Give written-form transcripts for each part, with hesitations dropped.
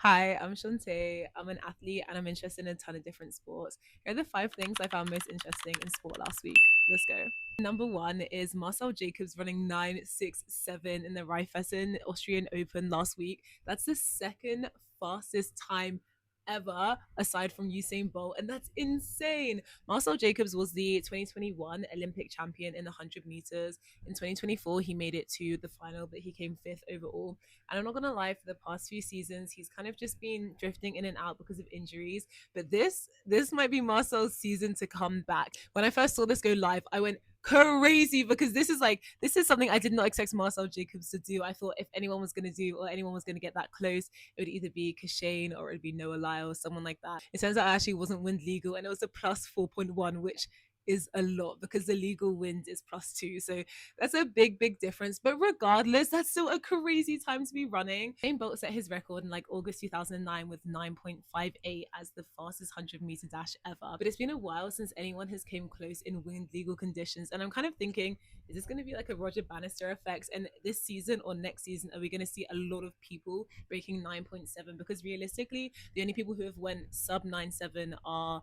Hi, I'm Shantae. I'm an athlete and I'm interested in a ton of different sports. Here are the five things I found most interesting in sport last week. Let's go. Number one is Marcel Jacobs running 9:67 in the Raiffeisen Austrian Open last week. That's the second fastest time ever aside from Usain Bolt, and that's insane. Marcel Jacobs was the 2021 Olympic champion in the 100 meters. In 2024, he made it to the final, but he came fifth overall. And I'm not gonna lie, for the past few seasons, he's kind of just been drifting in and out because of injuries. But this might be Marcel's season to come back. When I first saw this go live, I went crazy because this is something I did not expect Marcel Jacobs to do. I thought if anyone was gonna do or anyone was gonna get that close, it would either be Kashane or it would be Noah Lyle, someone like that. It turns out I actually wasn't wind legal and it was a plus 4.1, which is a lot because the legal wind is plus two. So that's a big difference. But regardless, that's still a crazy time to be running. Usain Bolt set his record in like August 2009 with 9.58 as the fastest 100-meter dash ever. But it's been a while since anyone has came close in wind legal conditions. And I'm kind of thinking, is this going to be like a Roger Bannister effect? And this season or next season, are we going to see a lot of people breaking 9.7? Because realistically, the only people who have went sub 9.7 are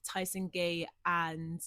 Tyson Gay and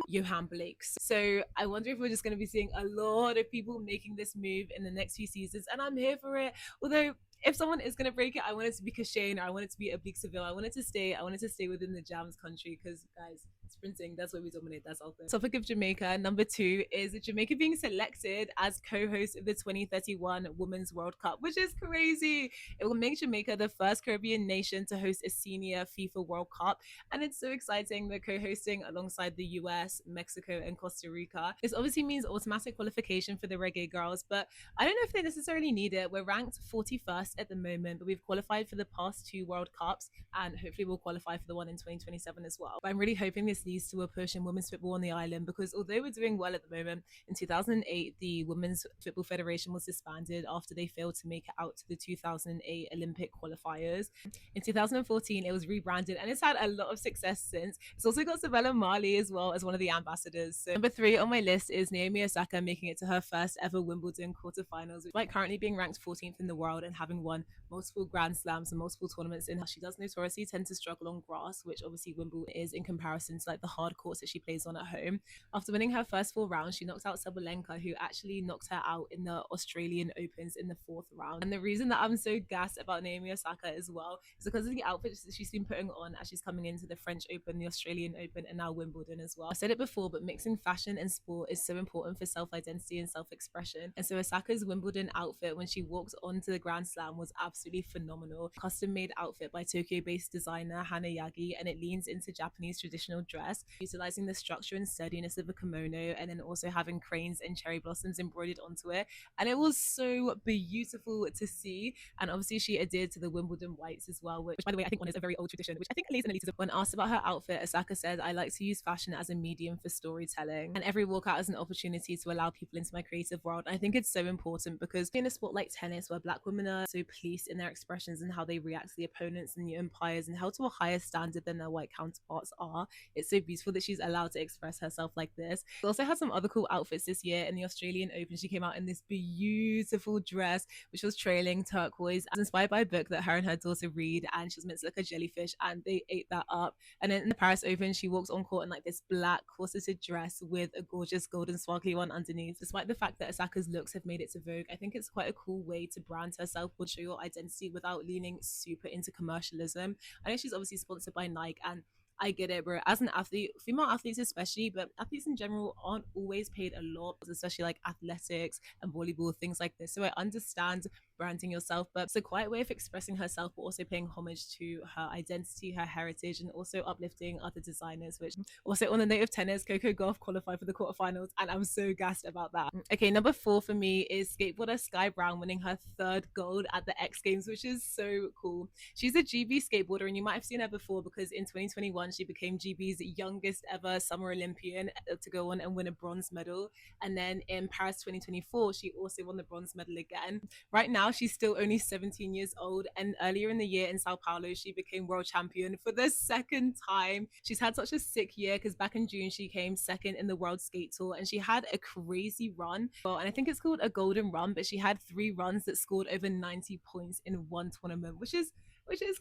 Johan Blakes. So I wonder if we're just going to be seeing a lot of people making this move in the next few seasons, and I'm here for it. Although if someone is going to break it, I want it to be Kashane or I want it to be Oblique Seville. I want it to stay. I want it to stay within the Jams country because, guys, sprinting, that's where we dominate. That's our thing. Topic of Jamaica. Number two is Jamaica being selected as co-host of the 2031 Women's World Cup, which is crazy. It will make Jamaica the first Caribbean nation to host a senior FIFA World Cup, and it's so exciting. They're co-hosting alongside the US, Mexico, and Costa Rica. This obviously means automatic qualification for the Reggae Girls, but I don't know if they necessarily need it. We're ranked 41st at the moment, but we've qualified for the past two World Cups, and hopefully we'll qualify for the one in 2027 as well. But I'm really hoping this leads to a push in women's football on the island, because although we're doing well at the moment, in 2008 the Women's Football Federation was disbanded after they failed to make it out to the 2008 Olympic qualifiers. In 2014 it was rebranded and it's had a lot of success since. It's also got Sabella Marley as well as one of the ambassadors. So number three on my list is Naomi Osaka making it to her first ever Wimbledon quarterfinals, despite currently being ranked 14th in the world and having won multiple Grand Slams and multiple tournaments in her. She does notoriously tend to struggle on grass, which obviously Wimbledon is in comparison to like the hard courts that she plays on at home. After winning her first four rounds, she knocked out Sabalenka, who actually knocked her out in the Australian Opens in the fourth round. And the reason that I'm so gassed about Naomi Osaka as well is because of the outfits that she's been putting on as she's coming into the French Open, the Australian Open, and now Wimbledon as well. I said it before, but mixing fashion and sport is so important for self-identity and self-expression. And so Osaka's Wimbledon outfit when she walked onto the Grand Slam was absolutely phenomenal. Custom-made outfit by Tokyo-based designer Hana Yagi, and it leans into Japanese traditional dress, utilizing the structure and sturdiness of a kimono, and then also having cranes and cherry blossoms embroidered onto it. And it was so beautiful to see. And obviously she adhered to the Wimbledon whites as well, which by the way I think one is a very old tradition, which I think lays in elitism. When asked about her outfit, Osaka said, "I like to use fashion as a medium for storytelling, and every walkout is an opportunity to allow people into my creative world." I think it's so important because in a sport like tennis, where black women are so policed in their expressions and how they react to the opponents and the umpires and held to a higher standard than their white counterparts are, it's so beautiful that she's allowed to express herself like this. She also had some other cool outfits this year. In the Australian Open, she came out in this beautiful dress which was trailing turquoise, inspired by a book that her and her daughter read, and she was meant to look like a jellyfish and they ate that up. And then in the Paris Open, she walked on court in like this black corseted dress with a gorgeous golden sparkly one underneath. Despite the fact that Osaka's looks have made it to Vogue, I think it's quite a cool way to brand herself, would show your identity without leaning super into commercialism. I know she's obviously sponsored by Nike, and I get it, bro. As an athlete, female athletes especially, but athletes in general aren't always paid a lot, especially like athletics and volleyball, things like this. So I understand branding yourself, but it's a quiet way of expressing herself, but also paying homage to her identity, her heritage, and also uplifting other designers. Which also, on the note of tennis, Coco Gauff qualified for the quarterfinals, and I'm so gassed about that. Okay, number four for me is skateboarder Sky Brown winning her third gold at the X Games, which is so cool. She's a GB skateboarder, and you might have seen her before because in 2021 she became GB's youngest ever Summer Olympian to go on and win a bronze medal. And then in Paris 2024, she also won the bronze medal again. Right now, now she's still only 17 years old. And earlier in the year in Sao Paulo, she became world champion for the second time. She's had such a sick year because back in June, she came second in the World Skate Tour and she had a crazy run. Well, and I think it's called a golden run, but she had 3 runs that scored over 90 points in one tournament, which is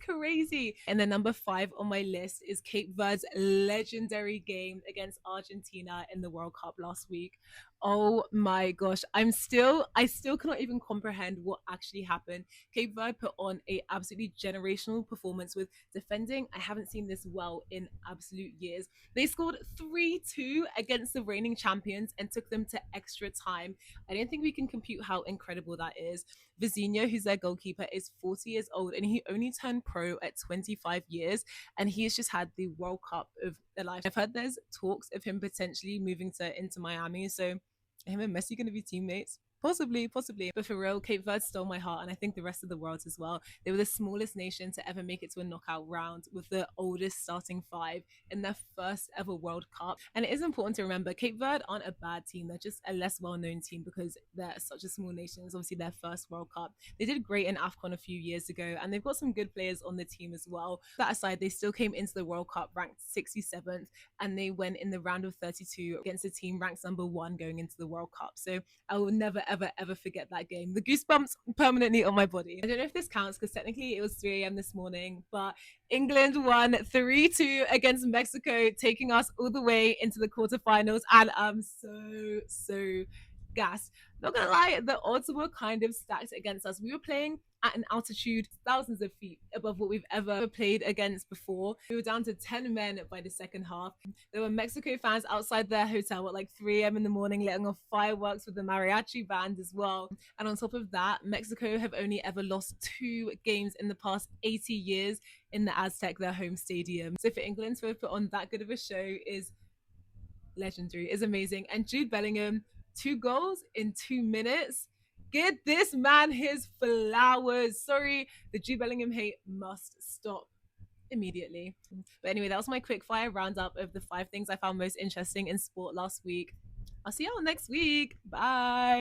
crazy. And then number 5 on my list is Cape Verde's legendary game against Argentina in the World Cup last week. Oh my gosh, I still cannot even comprehend what actually happened. Cape Verde put on a absolutely generational performance with defending. I haven't seen this well in absolute years. They scored 3-2 against the reigning champions and took them to extra time. I don't think we can compute how incredible that is. Vizinho, who's their goalkeeper, is 40 years old and he only turned pro at 25 years. And he's just had the World Cup of their life. I've heard there's talks of him potentially moving to Inter Miami. So him and Messi going to be teammates? Possibly, possibly. But for real, Cape Verde stole my heart, and I think the rest of the world as well. They were the smallest nation to ever make it to a knockout round with the oldest starting 5 in their first ever World Cup. And it is important to remember Cape Verde aren't a bad team. They're just a less well-known team because they're such a small nation. It's obviously their first World Cup. They did great in AFCON a few years ago, and they've got some good players on the team as well. That aside, they still came into the World Cup ranked 67th, and they went in the round of 32 against a team ranked number 1 going into the World Cup. So I will never, ever, ever forget that game. The goosebumps permanently on my body. I don't know if this counts because technically it was 3 a.m. this morning, but England won 3-2 against Mexico, taking us all the way into the quarterfinals. And I'm so gassed. Not gonna lie, the odds were kind of stacked against us. We were playing at an altitude thousands of feet above what we've ever played against before. We were down to 10 men by the second half. There were Mexico fans outside their hotel at like 3 a.m. in the morning, letting off fireworks with the mariachi band as well. And on top of that, Mexico have only ever lost 2 games in the past 80 years in the Aztec, their home stadium. So for England to have put on that good of a show is legendary, is amazing. And Jude Bellingham, 2 goals in 2 minutes. Get this man his flowers. Sorry, the Jude Bellingham hate must stop immediately. But anyway, that was my quick fire roundup of the 5 things I found most interesting in sport last week. I'll see y'all next week. Bye.